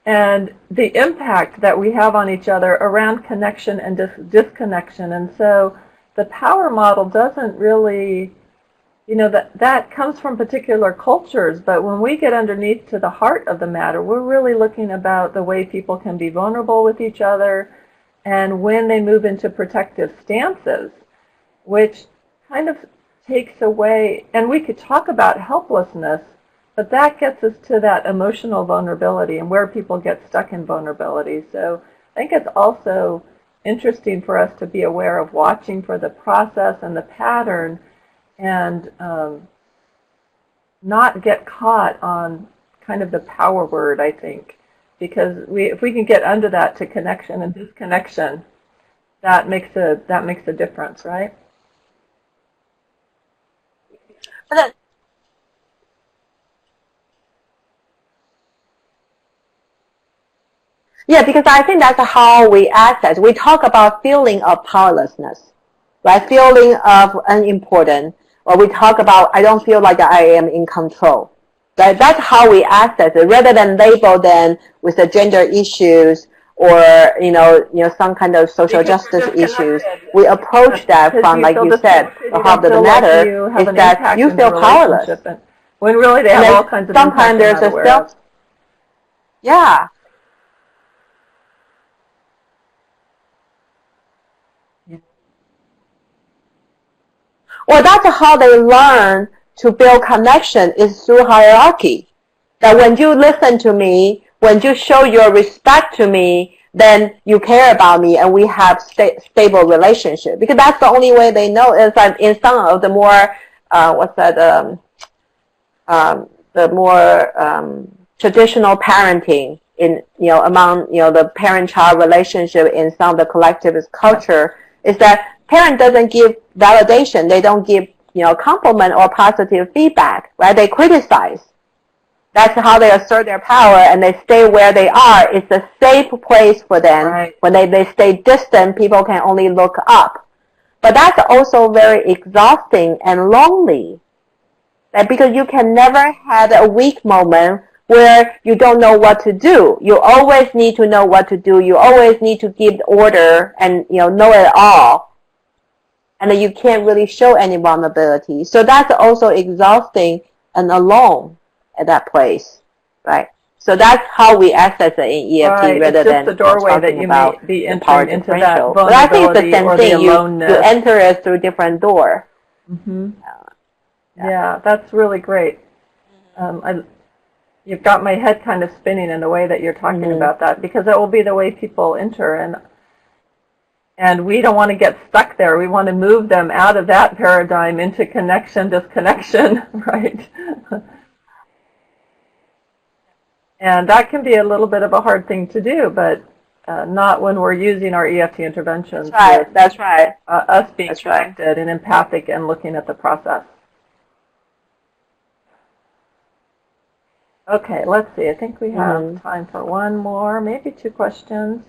[SPEAKER 1] and the impact that we have on each other around connection and disconnection. And so the power model doesn't really, you know, that comes from particular cultures, but when we get underneath to the heart of the matter, we're really looking about the way people can be vulnerable with each other and when they move into protective stances, which kind of takes away, and we could talk about helplessness, but that gets us to that emotional vulnerability and where people get stuck in vulnerability. So I think it's also interesting for us to be aware of watching for the process and the pattern and not get caught on kind of the power word, I think. Because if we can get under that to connection and disconnection, that makes a difference, right?
[SPEAKER 2] Yeah, because I think that's how we access. We talk about feeling of powerlessness, right? Feeling of unimportant, or we talk about I don't feel like I am in control. Right? That's how we access it, rather than label them with the gender issues or some kind of social justice issues. We approach that from, like you said, the heart of the matter is that you feel powerless.
[SPEAKER 1] When really they have all kinds of
[SPEAKER 2] sometimes there's a self. Yeah. Well, that's how they learn to build connection is through hierarchy. That when you listen to me, when you show your respect to me, then you care about me and we have stable relationship. Because that's the only way they know is that in some of the more, the more traditional parenting among the parent-child relationship in some of the collectivist culture is that parent doesn't give validation. They don't give compliment or positive feedback, right? They criticize. That's how they assert their power, and they stay where they are. It's a safe place for them.
[SPEAKER 1] Right.
[SPEAKER 2] When they stay distant, people can only look up. But that's also very exhausting and lonely, right? Because you can never have a weak moment where you don't know what to do. You always need to know what to do. You always need to give order and know it all. And then you can't really show any vulnerability. So that's also exhausting and alone at that place, right? So that's how we access it in EFT, rather than
[SPEAKER 1] the doorway that you may be entering into that vulnerability.
[SPEAKER 2] But I think it's the same thing. You enter it through a different door.
[SPEAKER 1] Mm-hmm. Yeah, that's really great. You've got my head kind of spinning in the way that you're talking about that, because that will be the way people enter. And we don't want to get stuck there. We want to move them out of that paradigm into connection, disconnection, right? And that can be a little bit of a hard thing to do, but not when we're using our EFT interventions.
[SPEAKER 2] That's right. That's right.
[SPEAKER 1] Us being connected and empathic and looking at the process. Okay, let's see. I think we have time for one more, maybe two questions.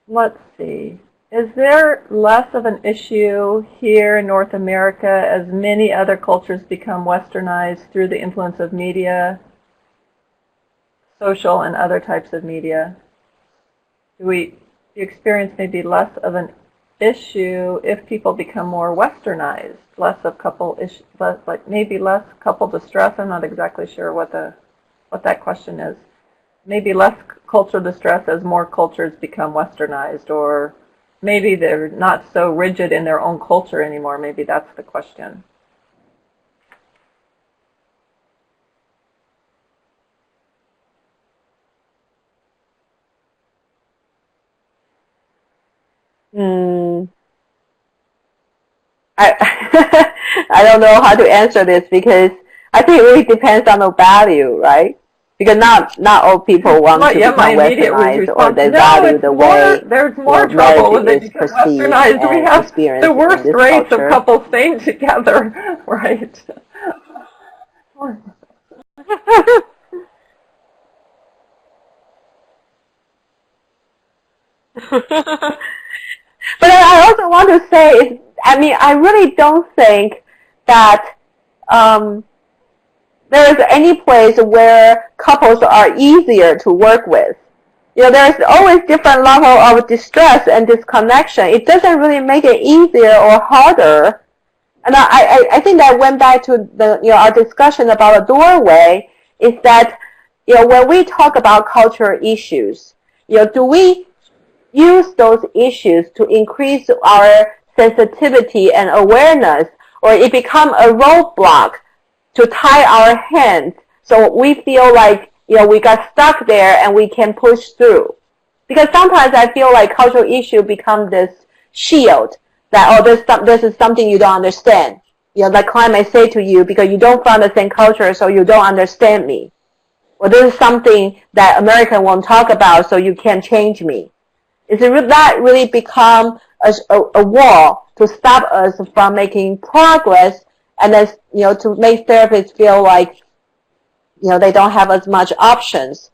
[SPEAKER 1] Let's see. Is there less of an issue here in North America as many other cultures become westernized through the influence of media, social and other types of media? Do we experience maybe less of an issue if people become more westernized, less of couple issue, like maybe less couple distress? I'm not exactly sure what that question is. Maybe less cultural distress as more cultures become westernized, or maybe they're not so rigid in their own culture anymore. Maybe that's the question.
[SPEAKER 2] I don't know how to answer this, because I think it really depends on the value, right? Because not all people want to become westernized, or they value the way
[SPEAKER 1] there's more trouble when they become westernized. We have the worst rates of couples staying together, right?
[SPEAKER 2] But I also want to say, I really don't think that there is any place where couples are easier to work with. There's always different level of distress and disconnection. It doesn't really make it easier or harder. And I think that went back to our discussion about a doorway, is that when we talk about cultural issues, do we use those issues to increase our sensitivity and awareness, or it become a roadblock to tie our hands so we feel like we got stuck there and we can push through? Because sometimes I feel like cultural issue become this shield that, this is something you don't understand. Like client may say to you, because you don't from the same culture, so you don't understand me. Or this is something that American won't talk about, so you can't change me. Is that really become a wall to stop us from making progress, and then to make therapists feel like they don't have as much options,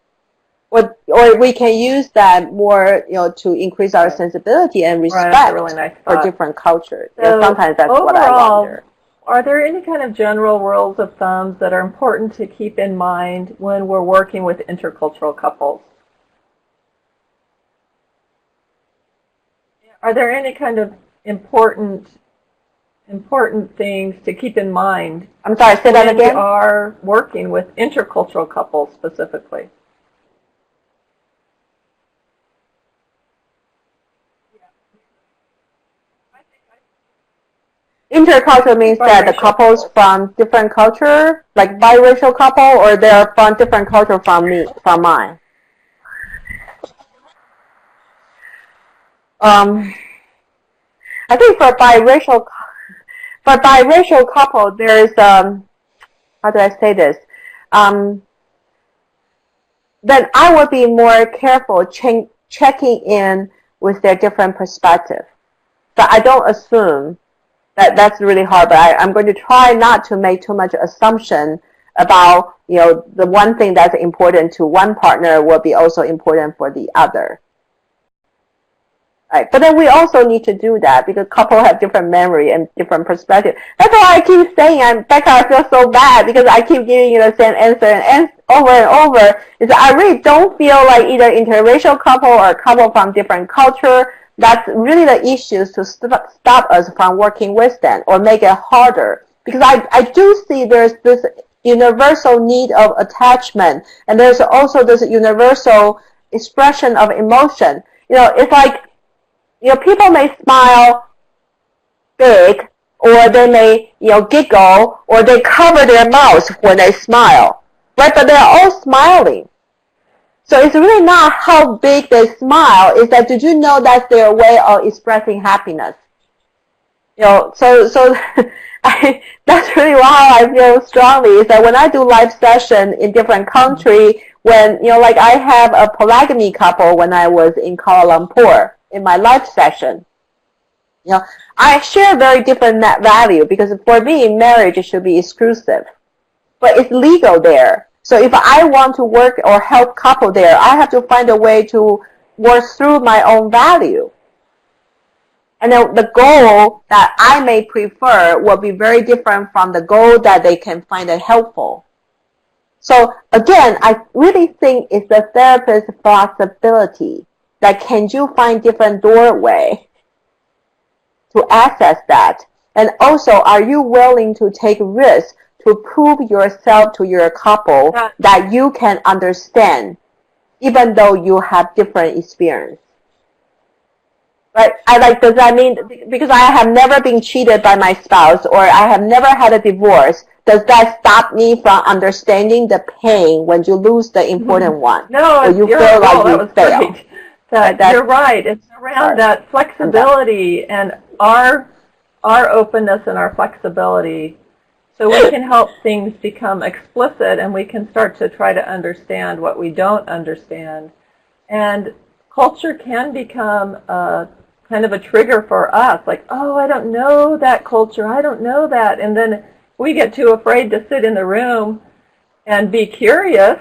[SPEAKER 2] or we can use that more to increase our sensibility and respect for different cultures.
[SPEAKER 1] So
[SPEAKER 2] sometimes that's
[SPEAKER 1] overall,
[SPEAKER 2] what I wonder.
[SPEAKER 1] Are there any kind of general rules of thumbs that are important to keep in mind when we're working with intercultural couples? Are there any kind of important things to keep in mind?
[SPEAKER 2] I'm sorry, say that again.
[SPEAKER 1] When we are working with intercultural couples specifically.
[SPEAKER 2] Intercultural means that the couples from different culture, like biracial couple, or they're from different culture from mine. I think for biracial couple, there's how do I say this? Then I would be more careful checking in with their different perspective. So I don't assume that's really hard, but I'm going to try not to make too much assumption about the one thing that's important to one partner will be also important for the other. Right. But then we also need to do that because couples have different memory and different perspective. That's why I keep saying, Becca, I feel so bad because I keep giving you the same answer and over, is that I really don't feel like either interracial couple or a couple from different culture, that's really the issues to stop us from working with them or make it harder. Because I do see there's this universal need of attachment, and there's also this universal expression of emotion. It's like, people may smile big, or they may, giggle, or they cover their mouths when they smile, right? But they're all smiling. So it's really not how big they smile. It's that, did you know that's their way of expressing happiness? So that's really how I feel strongly, is that when I do live session in different country, when, like I have a polygamy couple when I was in Kuala Lumpur in my live session, I share very different net value, because for me, marriage should be exclusive, but it's legal there. So if I want to work or help couple there, I have to find a way to work through my own value. And then the goal that I may prefer will be very different from the goal that they can find it helpful. So again, I really think it's the therapist's flexibility, that can you find different doorway to access that? And also, are you willing to take risks to prove yourself to your couple that you can understand, even though you have different experience? Right? Does that mean, because I have never been cheated by my spouse, or I have never had a divorce, does that stop me from understanding the pain when you lose the important one?
[SPEAKER 1] No,
[SPEAKER 2] or you feel like you fail?
[SPEAKER 1] Great. You're right. It's around that flexibility and our openness and our flexibility, so we can help things become explicit, and we can start to try to understand what we don't understand. And culture can become kind of a trigger for us, like, oh, I don't know that culture, I don't know that. And then we get too afraid to sit in the room and be curious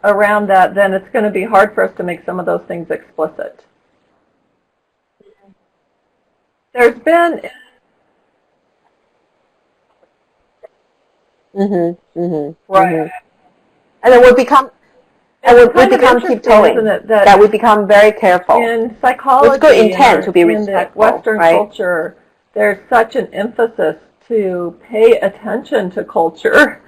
[SPEAKER 1] around that, then it's going to be hard for us to make some of those things explicit. There's been... Right.
[SPEAKER 2] And then we become tiptoeing, that we become very careful.
[SPEAKER 1] In psychology,
[SPEAKER 2] with good intent to be respectful,
[SPEAKER 1] in Western culture, there's such an emphasis to pay attention to culture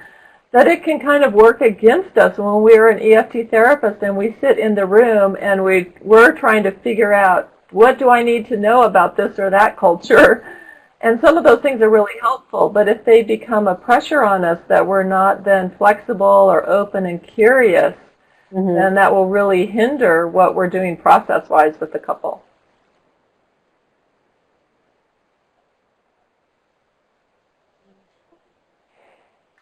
[SPEAKER 1] that it can kind of work against us when we're an EFT therapist and we sit in the room and we're trying to figure out, what do I need to know about this or that culture? And some of those things are really helpful, but if they become a pressure on us that we're not then flexible or open and curious, then that will really hinder what we're doing process-wise with the couple.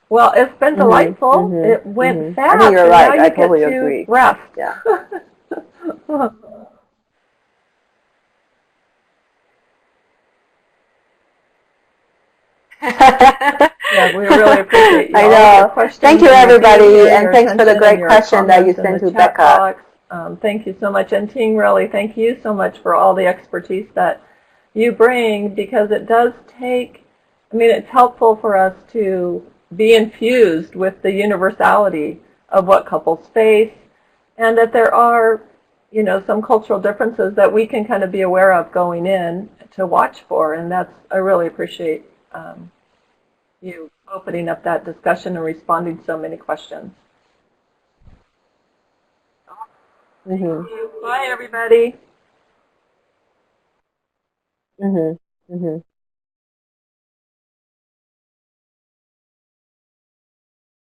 [SPEAKER 1] Well, it's been delightful. It went fast.
[SPEAKER 2] I think you're right.
[SPEAKER 1] Now
[SPEAKER 2] I totally agree.
[SPEAKER 1] Rest.
[SPEAKER 2] Yeah.
[SPEAKER 1] Yeah, we really appreciate you.
[SPEAKER 2] I know. Thank you, everybody, and thanks for the great question that you sent to Becca.
[SPEAKER 1] Thank you so much. And Ting, really, thank you so much for all the expertise that you bring, because it does take, it's helpful for us to be infused with the universality of what couples face, and that there are, some cultural differences that we can kind of be aware of going in to watch for, and I really appreciate you opening up that discussion and responding to so many questions. Thank you. Bye, everybody.